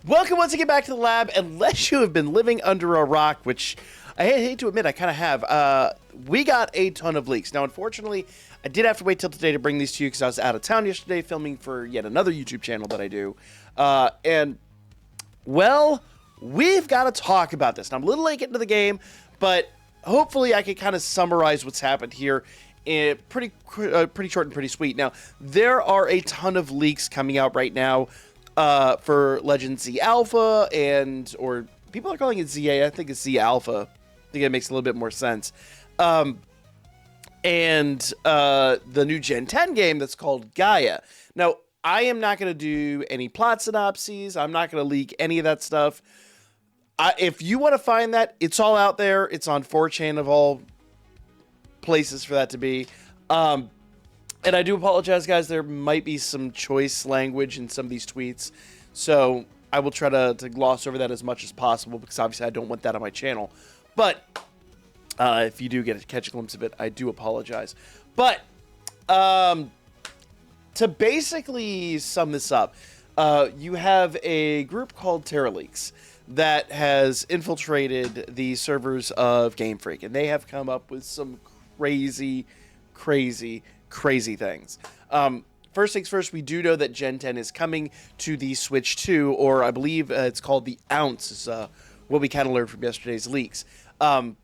Welcome once again back to the lab. Unless you have been living under a rock, which I hate to admit I kind of have, we got a ton of leaks. Now, unfortunately, I did have to wait till today to bring these to you because I was out of town yesterday filming for yet another YouTube channel that I do. Well, we've got to talk about this. Now, I'm a little late getting to the game, but hopefully I can kind of summarize what's happened here in pretty short and pretty sweet. Now, there are a ton of leaks coming out right now for Legends ZA Alpha, or people are calling it ZA. I think it's Z Alpha. I think it makes a little bit more sense. And the new Gen 10 game that's called Gaia. Now, I am not going to do any plot synopses. I'm not going to leak any of that stuff. If you want to find that, it's all out there. It's on 4chan of all places for that to be. And I do apologize, guys. There might be some choice language in some of these tweets. So I will try to gloss over that as much as possible because obviously I don't want that on my channel. But if you do get to catch a glimpse of it, I do apologize. But to basically sum this up, you have a group called TerraLeaks that has infiltrated the servers of Game Freak. And they have come up with some crazy things. First things first, we do know that Gen 10 is coming to the Switch 2, or I believe it's called the Ounce, is what we kind of learned from yesterday's leaks. That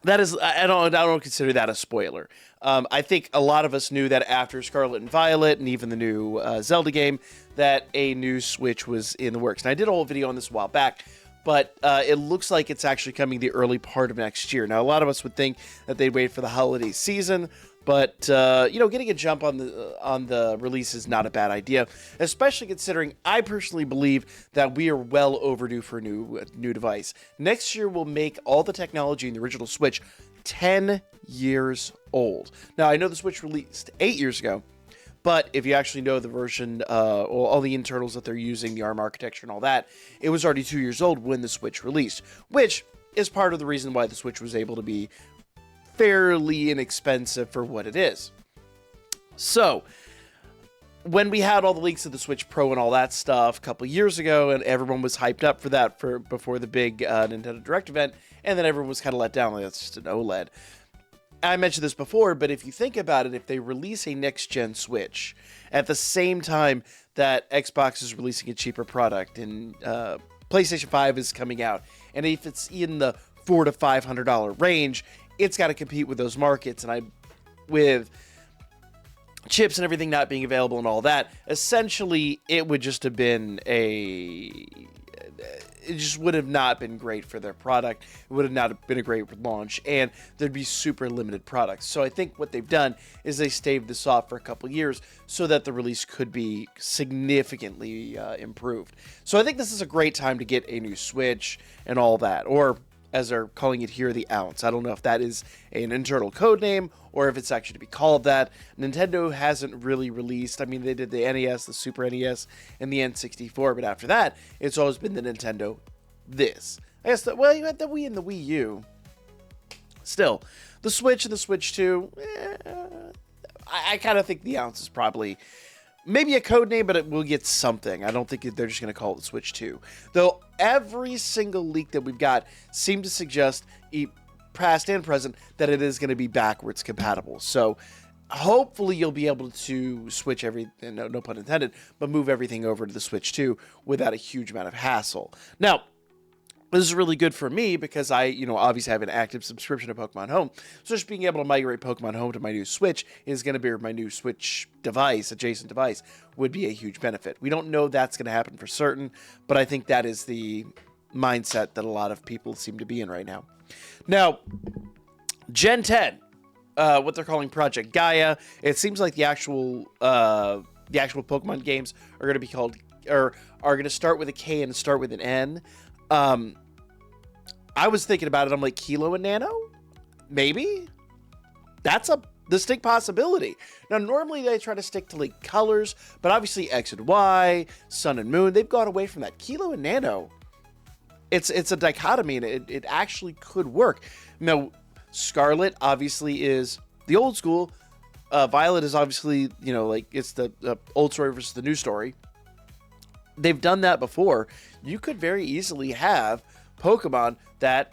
is, I don't consider that a spoiler. I think a lot of us knew that after Scarlet and Violet and even the new Zelda game, that a new Switch was in the works. And I did a whole video on this a while back, but it looks like it's actually coming the early part of next year. Now, a lot of us would think that they'd wait for the holiday season, but getting a jump on the release is not a bad idea, especially considering I personally believe that we are well overdue for a new device. Next year will make all the technology in the original Switch 10 years old. Now, I know the Switch released 8 years ago, but if you actually know the version, all the internals that they're using, the ARM architecture and all that, it was already 2 years old when the Switch released, which is part of the reason why the Switch was able to be fairly inexpensive for what it is. So, when we had all the leaks of the Switch Pro and all that stuff a couple years ago, and everyone was hyped up for that before the big Nintendo Direct event, and then everyone was kind of let down, like, that's just an OLED. I mentioned this before, but if you think about it, if they release a next-gen Switch at the same time that Xbox is releasing a cheaper product and PlayStation 5 is coming out, and if it's in the $400 to $500 range, it's got to compete with those markets, and with chips and everything not being available and all that, essentially it would just have been it just would have not been great for their product. It would have not been a great launch, and there'd be super limited products. So I think what they've done is they staved this off for a couple years so that the release could be significantly improved. So I think this is a great time to get a new Switch and all that, or as they're calling it here, the Ounce. I don't know if that is an internal code name or if it's actually to be called that. Nintendo hasn't really released. I mean, they did the NES, the Super NES, and the N64, but after that, it's always been the Nintendo this. I guess that, well, you had the Wii and the Wii U. Still, the Switch and the Switch 2, I kind of think the Ounce is probably maybe a code name, but it will get something. I don't think they're just going to call it the Switch 2. Though every single leak that we've got seemed to suggest, past and present, that it is going to be backwards compatible. So hopefully you'll be able to switch everything, no pun intended, but move everything over to the Switch 2 without a huge amount of hassle. Now, this is really good for me because I, obviously have an active subscription to Pokemon Home. So just being able to migrate Pokemon Home to my new Switch is going to be my new Switch device, adjacent device, would be a huge benefit. We don't know that's going to happen for certain, but I think that is the mindset that a lot of people seem to be in right now. Now, Gen 10, what they're calling Project Gaia, it seems like the actual Pokemon games are going to be called, or are going to start with a K and start with an N. I was thinking about it. I'm like, Kilo and Nano? Maybe? That's a distinct possibility. Now, normally they try to stick to like colors, but obviously X and Y, Sun and Moon, they've gone away from that. Kilo and Nano, it's a dichotomy, and it actually could work. Now, Scarlet obviously is the old school. Violet is obviously, it's the old story versus the new story. they've done that before. You could very easily have Pokemon that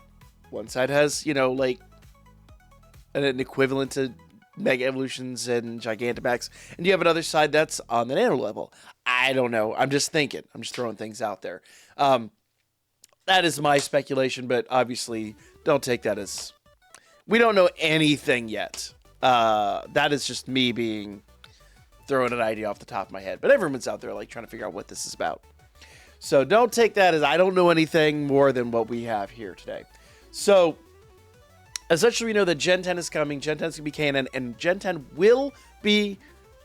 one side has, you know, like an equivalent to Mega Evolutions and Gigantamax, and you have another side that's on the Nano level. I don't know. I'm just thinking. I'm just throwing things out there. That is my speculation, but obviously don't take that as... We don't know anything yet. That is just me throwing an idea off the top of my head. But everyone's out there like trying to figure out what this is about. So don't take that as I don't know anything more than what we have here today. So essentially we know that Gen 10 is coming. Gen 10 is going to be canon, and Gen 10 will be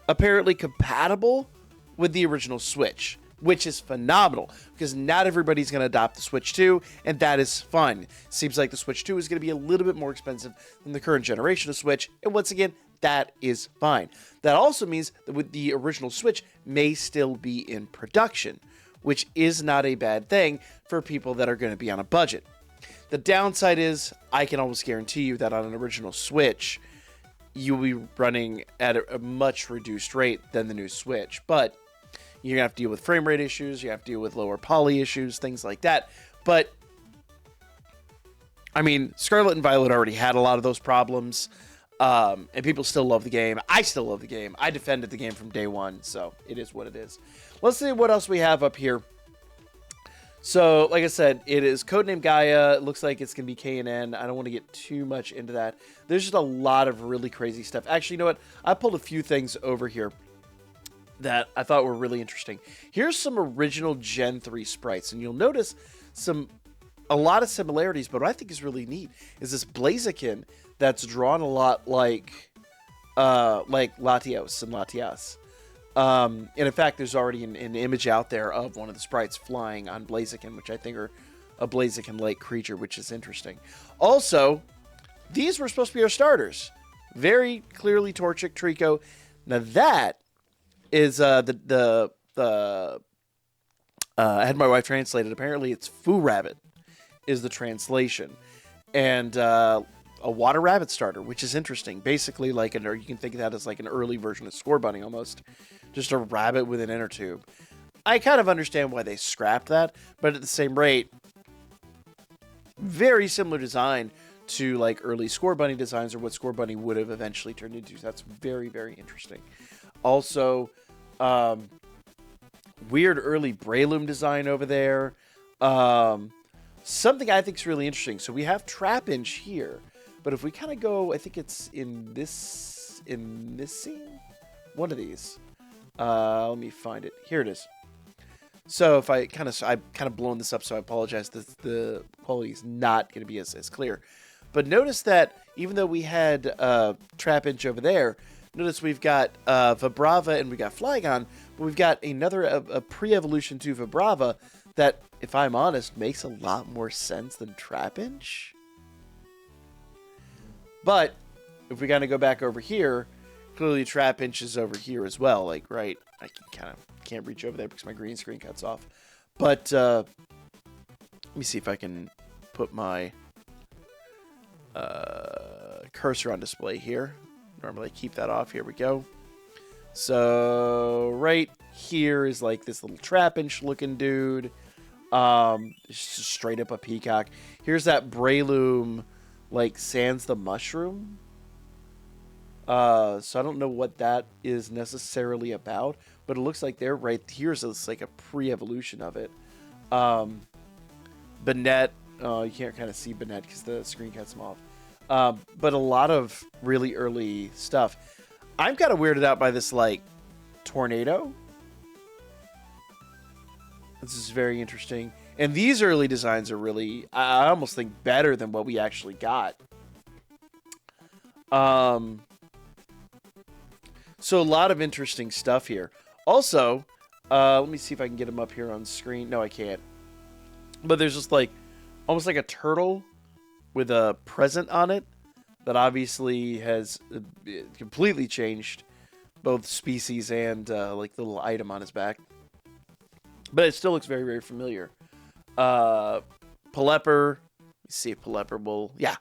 apparently compatible with the original Switch, which is phenomenal because not everybody's going to adopt the Switch 2, and that is fun. Seems like the Switch 2 is going to be a little bit more expensive than the current generation of Switch, and once again, that is fine. That also means that with the original Switch may still be in production, which is not a bad thing for people that are going to be on a budget. The downside is I can almost guarantee you that on an original Switch, you'll be running at a much reduced rate than the new Switch, but you're going to have to deal with frame rate issues, you have to deal with lower poly issues, things like that. But, I mean, Scarlet and Violet already had a lot of those problems, and people still love the game. I still love the game. I defended the game from day one, so it is what it is. Let's see what else we have up here. So, like I said, it is codename Gaia. It looks like it's going to be KNN. I don't want to get too much into that. There's just a lot of really crazy stuff. Actually, you know what? I pulled a few things over here that I thought were really interesting. Here's some original Gen 3 sprites, and you'll notice a lot of similarities, but what I think is really neat is this Blaziken that's drawn a lot like Latios and Latias. And in fact, there's already an image out there of one of the sprites flying on Blaziken, which I think are a Blaziken-like creature, which is interesting. Also, these were supposed to be our starters. Very clearly Torchic, Trico. Now that is I had my wife translate it. Apparently it's Foo Rabbit is the translation. And a water rabbit starter, which is interesting. Basically, like you can think of that as like an early version of Scorbunny almost. Just a rabbit with an inner tube. I kind of understand why they scrapped that, but at the same rate, very similar design to like early Scorbunny designs or what Scorbunny would have eventually turned into. So that's very, very interesting. Also, weird early Breloom design over there. Something I think is really interesting. So we have Trapinch here, but if we kind of go, I think it's in this scene, one of these. Let me find it. Here it is. So if I've kind of blown this up, so I apologize. The quality is not going to be as clear. But notice that even though we had Trapinch over there, notice we've got Vibrava and we got Flygon, but we've got a pre-evolution to Vibrava that, if I'm honest, makes a lot more sense than Trapinch. But if we kind of go back over here, clearly Trapinch is over here as well. Like, right, I can't reach over there because my green screen cuts off. But let me see if I can put my cursor on display here. Normally I keep that off. Here we go. So right here is like this little Trapinch looking dude. It's just straight up a peacock. Here's that Breloom, like Sans the Mushroom. So I don't know what that is necessarily about, but it looks like they're right here's like a pre-evolution of it. Banette, you can't kind of see Banette because the screen cuts them off. But a lot of really early stuff. I'm kind of weirded out by this like tornado. This is very interesting. And these early designs are really, I almost think, better than what we actually got. So a lot of interesting stuff here. Also, let me see if I can get him up here on screen. No, I can't. But there's just like, almost like a turtle with a present on it that obviously has completely changed both species and like the little item on his back. But it still looks very, very familiar. Pelipper. Let's see if Pelipper will... Yeah.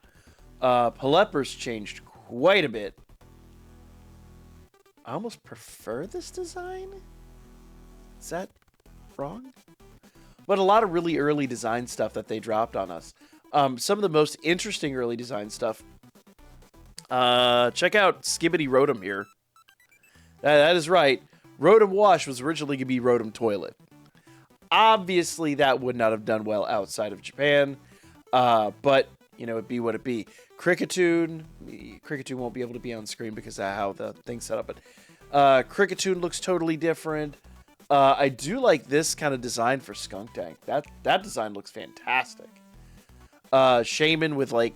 Pelipper's changed quite a bit. I almost prefer this design. Is that... wrong. But a lot of really early design stuff that they dropped on us. Some of the most interesting early design stuff. Check out Skibbity Rotom here. That is right. Rotom Wash was originally going to be Rotom Toilet. Obviously, that would not have done well outside of Japan. But, you know, it'd be what it be. Kricketune won't be able to be on screen because of how the thing's set up. But Kricketune looks totally different. I do like this kind of design for Skuntank. That design looks fantastic. Shaman with like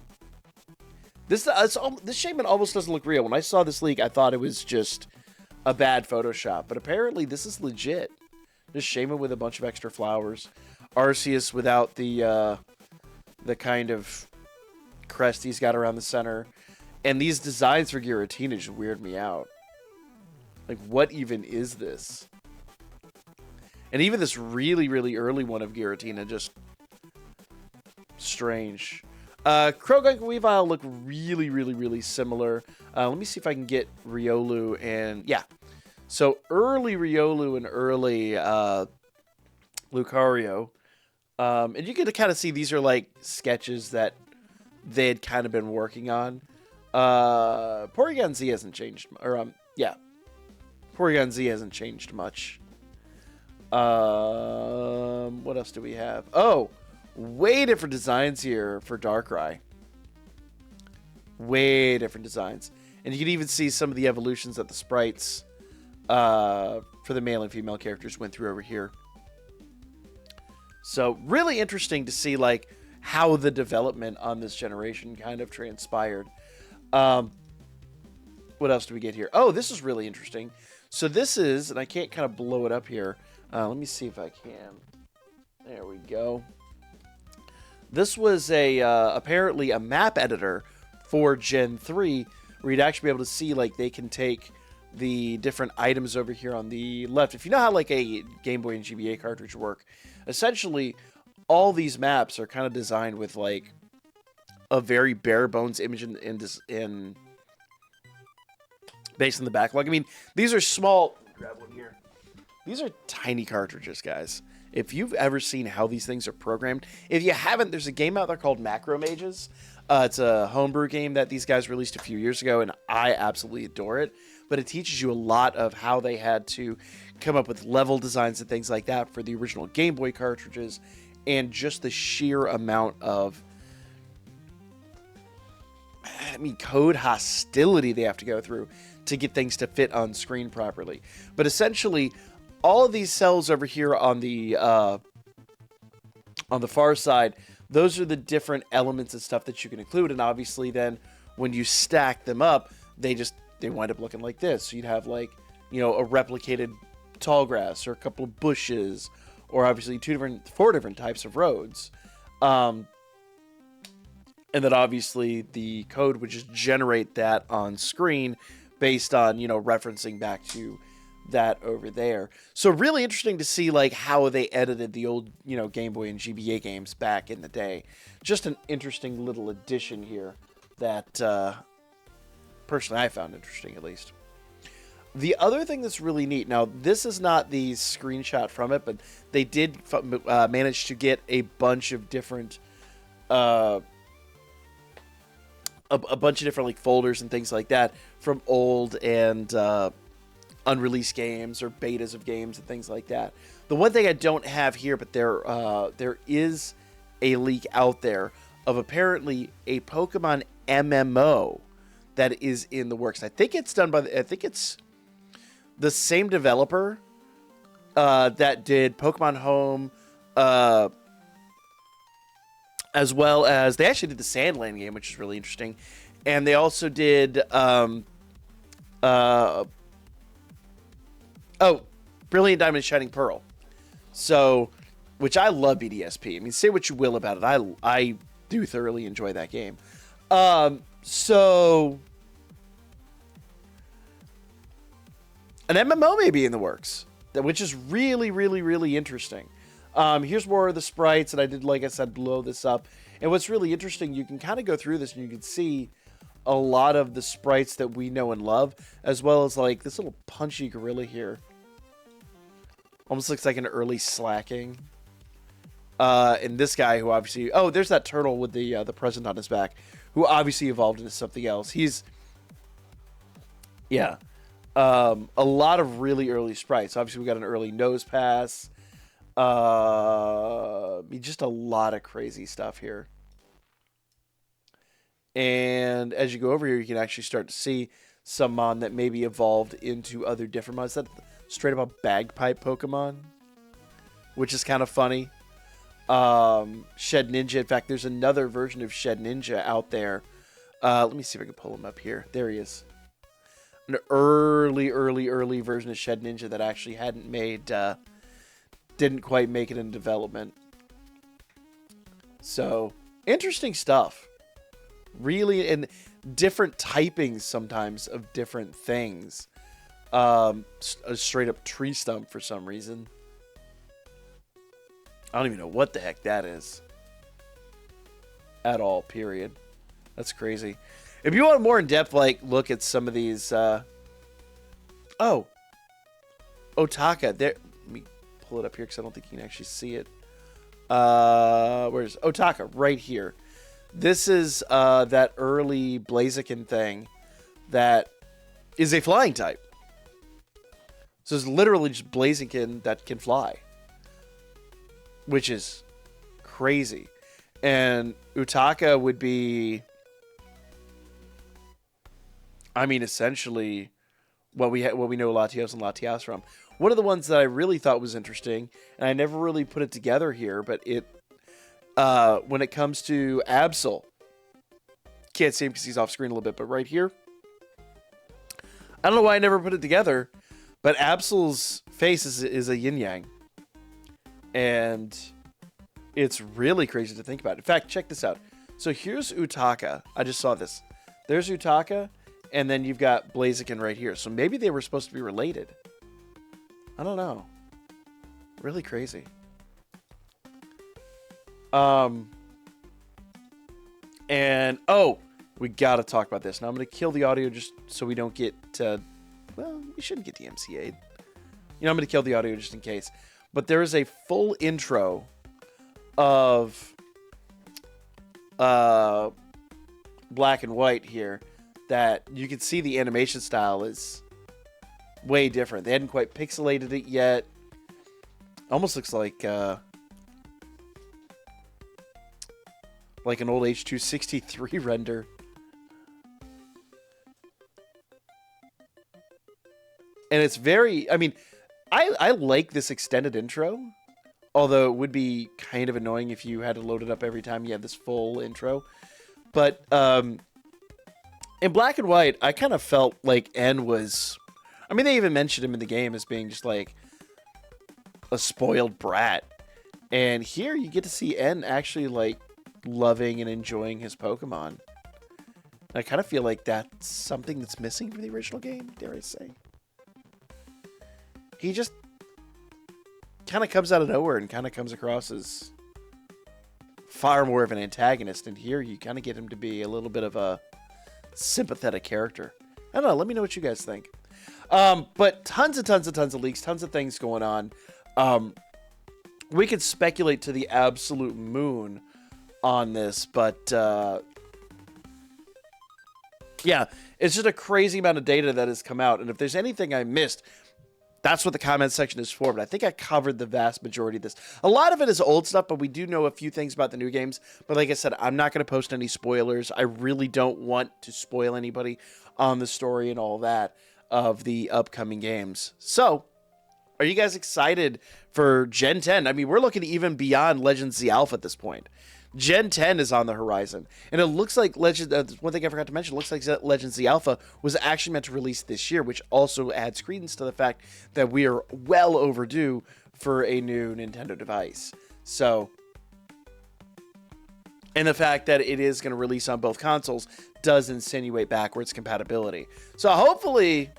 this Shaman almost doesn't look real. When I saw this leak, I thought it was just a bad Photoshop, but apparently this is legit. Just Shaman with a bunch of extra flowers. Arceus without the kind of crest he's got around the center. And these designs for Giratina just weird me out. Like, what even is this? And even this really, really early one of Giratina, just strange. Croagunk and Weavile look really, really, really similar. Let me see if I can get Riolu and... Yeah. So, early Riolu and early Lucario. And you get to kind of see these are like sketches that they had kind of been working on. Porygon Z hasn't changed. Yeah. Porygon Z hasn't changed much. What else do we have? Oh, way different designs here for Darkrai. Way different designs. And you can even see some of the evolutions that the sprites for the male and female characters went through over here. So really interesting to see like how the development on this generation kind of transpired. What else do we get here? Oh, this is really interesting. So this is, and I can't kind of blow it up here. Let me see if I can. There we go. This was apparently a map editor for Gen 3, where you'd actually be able to see, like, they can take the different items over here on the left. If you know how, like, a Game Boy and GBA cartridge work, essentially, all these maps are kind of designed with, like, a very bare-bones image in based on the backlog. I mean, these are small... Grab one here. These are tiny cartridges, guys. If you've ever seen how these things are programmed, if you haven't, there's a game out there called Macro Mages. It's a homebrew game that these guys released a few years ago, and I absolutely adore it. But it teaches you a lot of how they had to come up with level designs and things like that for the original Game Boy cartridges, and just the sheer amount of, I mean, code hostility they have to go through to get things to fit on screen properly. But essentially, all of these cells over here on the far side, those are the different elements and stuff that you can include. And obviously then when you stack them up, they wind up looking like this. So you'd have, like, you know, a replicated tall grass or a couple of bushes, or obviously four different types of roads. And then obviously the code would just generate that on screen based on, you know, referencing back to that over there. So really interesting to see, like, how they edited the old, you know, Game Boy and GBA games back in the day. Just an interesting little addition here that personally I found interesting, at least. The other thing that's really neat, now this is not the screenshot from it, but they did manage to get a bunch of different a bunch of different, like, folders and things like that from old and unreleased games or betas of games and things like that. The one thing I don't have here, but there is a leak out there of apparently a Pokemon MMO that is in the works. I think it's done by it's the same developer that did Pokemon Home, as well as they actually did the Sandland game, which is really interesting, and they also did Brilliant Diamond and Shining Pearl. So, which I love BDSP. I mean, say what you will about it, I do thoroughly enjoy that game. So an MMO may be in the works, which is really, really, really interesting. Here's more of the sprites, and I did, like I said, blow this up. And what's really interesting, you can kind of go through this and you can see a lot of the sprites that we know and love, as well as, like, this little punchy gorilla here. Almost looks like an early slacking. And this guy who obviously... Oh, there's that turtle with the present on his back, who obviously evolved into something else. He's... Yeah. A lot of really early sprites. Obviously, we got an early nose pass. Just a lot of crazy stuff here. And as you go over here, you can actually start to see some mon that maybe evolved into other different mons. That's straight up a bagpipe Pokemon, which is kind of funny. Shed Ninja. In fact, there's another version of Shed Ninja out there. Let me see if I can pull him up here. There he is. An early version of Shed Ninja that actually hadn't made, didn't quite make it in development. So, interesting stuff. Really, and different typings sometimes of different things. A straight up tree stump for some reason. I don't even know what the heck that is. At all, period. That's crazy. If you want a more in-depth look at some of these... Oh! Otaka. There. Let me pull it up here because I don't think you can actually see it. Where's Otaka? Right here. This is that early Blaziken thing that is a flying type. So it's literally just Blaziken that can fly. Which is crazy. And Utaka would be... I mean, essentially, what we know Latios and Latias from. One of the ones that I really thought was interesting, and I never really put it together here, but it... when it comes to Absol, can't see him because he's off screen a little bit, but right here, I don't know why I never put it together, but Absol's face is a yin-yang, and it's really crazy to think about. In fact, check this out. So here's Utaka. I just saw this. There's Utaka, and then you've got Blaziken right here. So maybe they were supposed to be related. I don't know. Really crazy. And, oh, we gotta talk about this. Now, I'm gonna kill the audio just so we don't get, well, we shouldn't get DMCA'd. You know, I'm gonna kill the audio just in case. But there is a full intro of, black and white here that you can see the animation style is way different. They hadn't quite pixelated it yet. Almost looks like an old H.263 render. And it's very... I mean, I like this extended intro. Although it would be kind of annoying if you had to load it up every time you had this full intro. But in black and white, I kind of felt like N was... I mean, they even mentioned him in the game as being just like a spoiled brat. And here you get to see N actually like loving and enjoying his Pokemon. I kind of feel like that's something that's missing from the original game, dare I say. He just kind of comes out of nowhere and kind of comes across as far more of an antagonist. And here you kind of get him to be a little bit of a sympathetic character. I don't know. Let me know what you guys think. But tons of leaks, tons of things going on. We could speculate to the absolute moon on this, but yeah, it's just a crazy amount of data that has come out. And if there's anything I missed, that's what the comment section is for. But I think I covered the vast majority of this. A lot of it is old stuff, but we do know a few things about the new games. But like I said, I'm not going to post any spoilers. I really don't want to spoil anybody on the story and all that of the upcoming games. So, are you guys excited for Gen 10? I mean, we're looking even beyond Legends ZA Alpha at this point. Gen 10 is on the horizon. And it looks like one thing I forgot to mention, it looks like Legends ZA Alpha was actually meant to release this year, which also adds credence to the fact that we are well overdue for a new Nintendo device. So, and the fact that it is going to release on both consoles does insinuate backwards compatibility. So hopefully,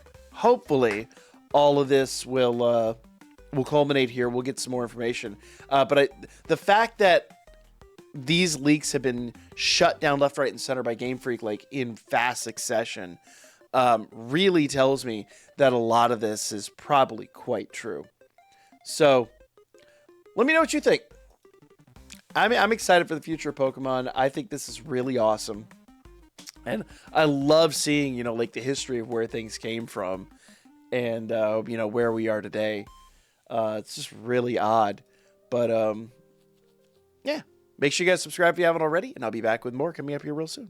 all of this will culminate here. We'll get some more information. But the fact that these leaks have been shut down left, right, and center by Game Freak like in fast succession really tells me that a lot of this is probably quite true. So let me know what you think. I'm excited for the future of Pokemon. I think this is really awesome. And I love seeing, like the history of where things came from and, where we are today. It's just really odd. But, yeah. Make sure you guys subscribe if you haven't already. And I'll be back with more coming up here real soon.